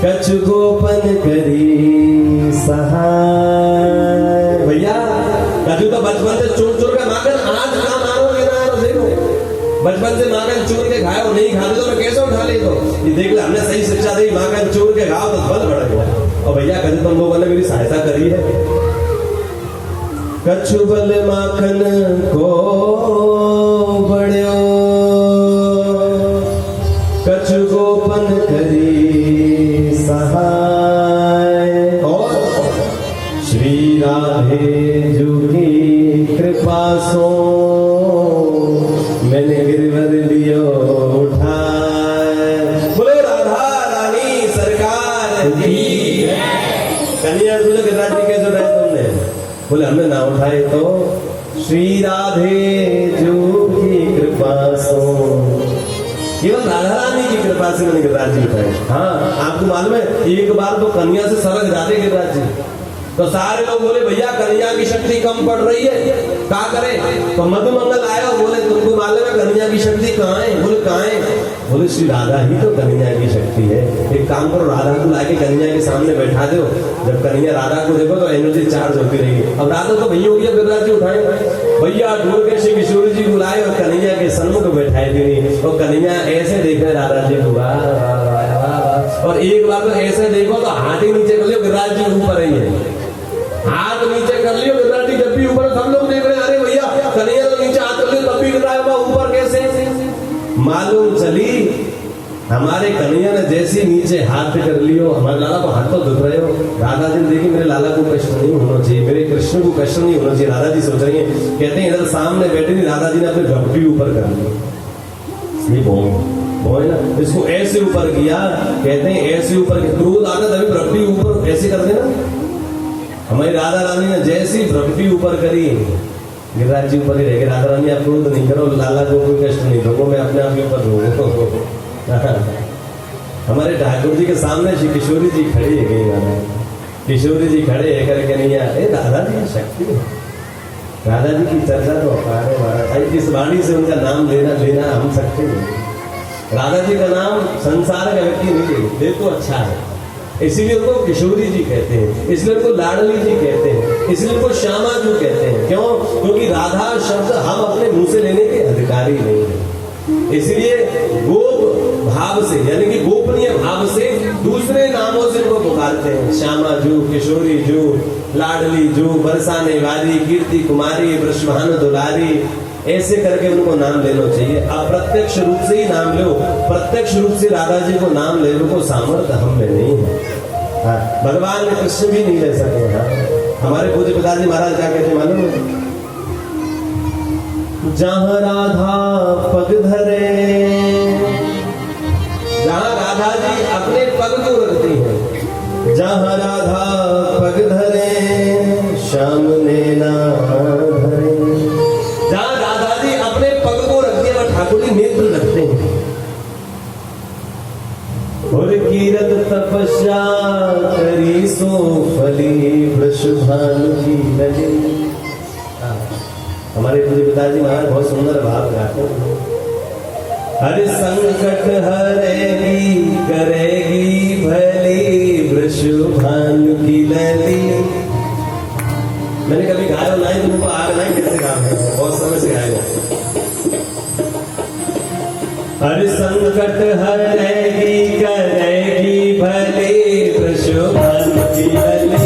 कछु गोपन करी सहाय। भैया कछु तो बचपन से चोर चोर के मांगन, आज ना मारोगे ना देखो, बचपन से मांगन चोर के खाए और नहीं खाते तो मैं कैसे उठा ले। तो ये देख ले, हमने सही शिक्षा दी, मांगन चोर के खाओ तो बल बढ़ गया। और भैया कभी तुम लोगों ने मेरी सहायता करी है। कछु बल माखन को बड़ो, कछु गोपन करी सहाय। और श्री राधे जू की कृपा सो मैंने गिरवर लियो उठाए। बोलो राधा रानी सरकार की। कन्या दूल्हे के राज्य कैसे उठाए तुमने? बोले हमने ना उठाए तो श्री राधे जू की कृपा सो, केवल राधा रानी की कृपा से मैंने गिरिराज जी उठाए। हाँ, आपको मालूम है एक बार तो कन्या से सरक जाते गिरिराज जी, तो सारे लोग बोले भैया कन्या की शक्ति कम पड़ रही है, क्या करें? तो मधुमंगल आया और बोले तुमको मालूम है कन्या की शक्ति कहाँ है? बोले कहाँ है? बोले श्री राधा ही तो कन्या की शक्ति है। एक काम करो, राधा को लाके कन्या के सामने बैठा दो, जब कन्या राधा को देखो तो एनर्जी चार्ज होती रहेगी। अब राधा तो भैया हो गया, गिरिराज जी उठाए। भैया ढूंढ के श्री किशोर जी बुलाए और कन्हैया के सन्मुख बैठाए दी। और कन्हैया ऐसे देखे राधा जी को, वाह वाह वाह वाह। और एक बार तो ऐसे देखो तो हाथ ही नीचे कर लियो, गिरिराज जी ऊपर ही है, हाथ नीचे कर लियो। गिरिराज जी जब भी ऊपर, सब लोग देख रहे हैं, अरे भैया कन्हैया तो नीचे हाथ कर लियो, तब भी गिरिराज ऊपर कैसे? मालूम चली हमारे कन्हैया ने जैसे नीचे हाथ कर लियो, हमारे लाला को हाथ तो दुख रहे हो। राधा जी देखिए मेरे लाला को कष्ट नहीं होना चाहिए, मेरे कृष्ण को कष्ट नहीं होना चाहिए। राधा जी सोच रही है, कहते हैं इधर सामने बैठे नहीं, राधा जी ने अपने झपटी ऊपर कर ली। ये भोग ना, इसको ऐसे ऊपर किया, कहते हैं ऐसे ऊपर, क्रोध आता तभी भ्रपटी ऊपर ऐसे कर देना। हमारी राधा रानी ने जैसी भ्रपटी ऊपर करी, गिरिराज जी ऊपर ही रह गए। राधा रानी आप क्रोध नहीं करो, लाला को कोई कष्ट नहीं दो, मैं अपने आप के ऊपर रहूंगा। हमारे ठाकुर जी के सामने श्री किशोरी जी खड़ी है, गई किशोरी जी खड़े है करके नहीं आए। राधा जी की शक्ति है, राधा जी की चर्चा तो अपार है। इस वाणी से उनका नाम लेना हम सकते नहीं। राधा जी का नाम संसार का व्यक्ति नहीं ले तो अच्छा है, इसीलिए उनको किशोरी जी कहते हैं, इसलिए उनको लाडली जी कहते हैं, इसलिए उनको श्यामा जी कहते हैं। क्यों? क्योंकि राधा शब्द हम अपने मुंह से लेने के अधिकारी नहीं है। इसलिए गोप भाव से, यानी कि गोपनीय भाव से दूसरे नामों से उनको पुकारते हैं। श्यामा जू, किशोरी जू, लाडली जू, बरसाने वाली, कीर्ति कुमारी, वृषभानु दुलारी, ऐसे करके उनको नाम लेना चाहिए। अप्रत्यक्ष रूप से ही नाम लो, प्रत्यक्ष रूप से राधा जी को नाम लेने को सामर्थ्य हम में नहीं है। भगवान ने कृष्ण भी नहीं ले सके। हमारे पूज्य पिताजी महाराज क्या कहते मालूम है? जहाँ राधा पग धरे, जहाँ राधा जी अपने पग को रखती है, जहाँ राधा पग धरे श्याम ने ना धरे। जहाँ राधा जी अपने पग को रखती है, वह ठाकुर जी नेत्र रखते हैं। और कीरत तपस्या करी सो फली वृषभानु की लली। हमारे पूज्य पिताजी महाराज बहुत सुंदर भाव गाते हैं। हर संकट हरेगी करेगी भली वृषभानु की लली। मैंने कभी गाया नहीं, तुमको आग नहीं कैसे गा, बहुत समय से गाया। हर संकट हरेगी करेगी भली वृषभानु की लली।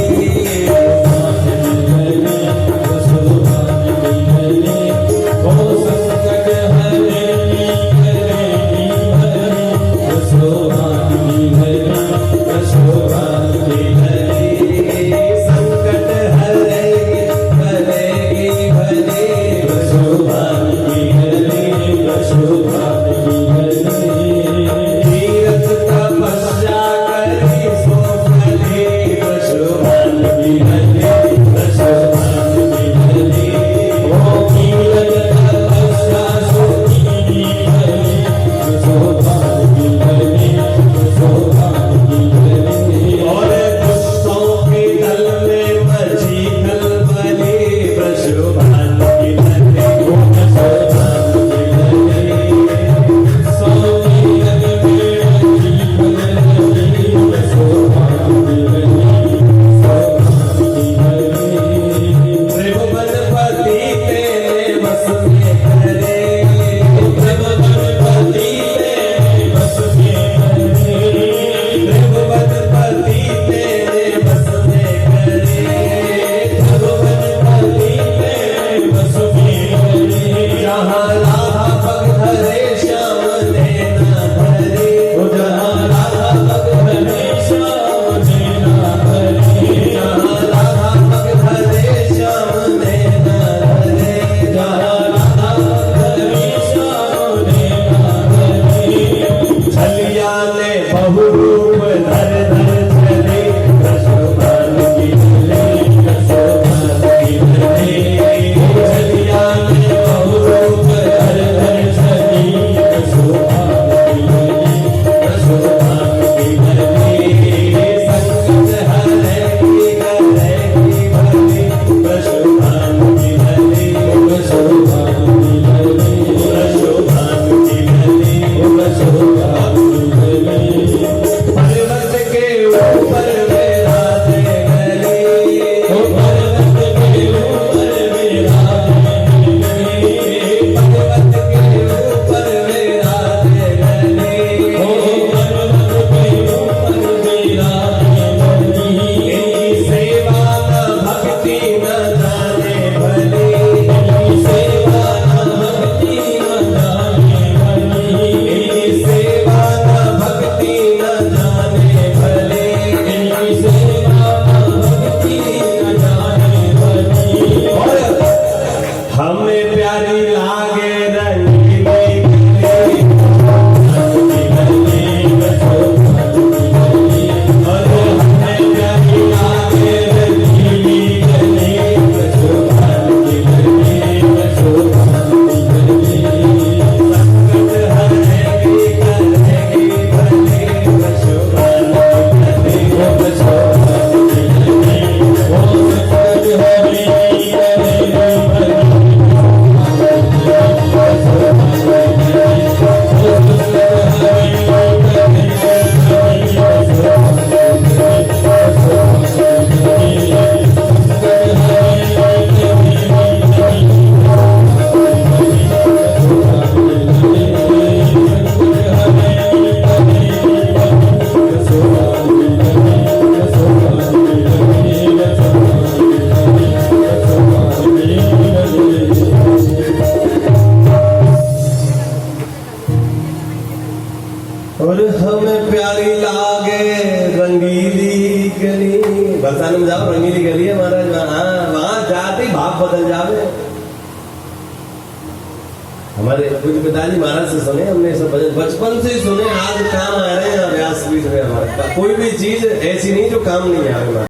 बहुरूप धर धर चले कृष्ण की चले कृष्ण की चले चलिया में बहुरूप धर धर चली कृष्ण की चले संकट हरे की करे की भले कृष्ण की चले पर्वत के ऊपर विराजे गले पर्वत के ऊपर विराजे गले पर्वत के ऊपर विराजे गले पर्वत के ऊपर विराजे गले सेवा न भक्ति न जाने भले सेवा न भक्ति न जाने भले सेवा न भक्ति न जाने भले सेवा न भक्ति न जाने भले और हमें प्यारी लागे रंगीली गली और हमें प्यारी लागे रंगीली गली संकट हरेगी करेगी भले और हमें प्यारी लागे रंगीली गली बरसाने में जाओ रंगीली गली है महाराज वहां जाते ही भाव बदल जावे हमारे कुछ पिताजी महाराज से सुने हमने सब भजन बचपन से ही सुने आज काम आ रहे हैं अभ्यास भी हमारे कोई भी चीज ऐसी नहीं जो काम नहीं आ रही।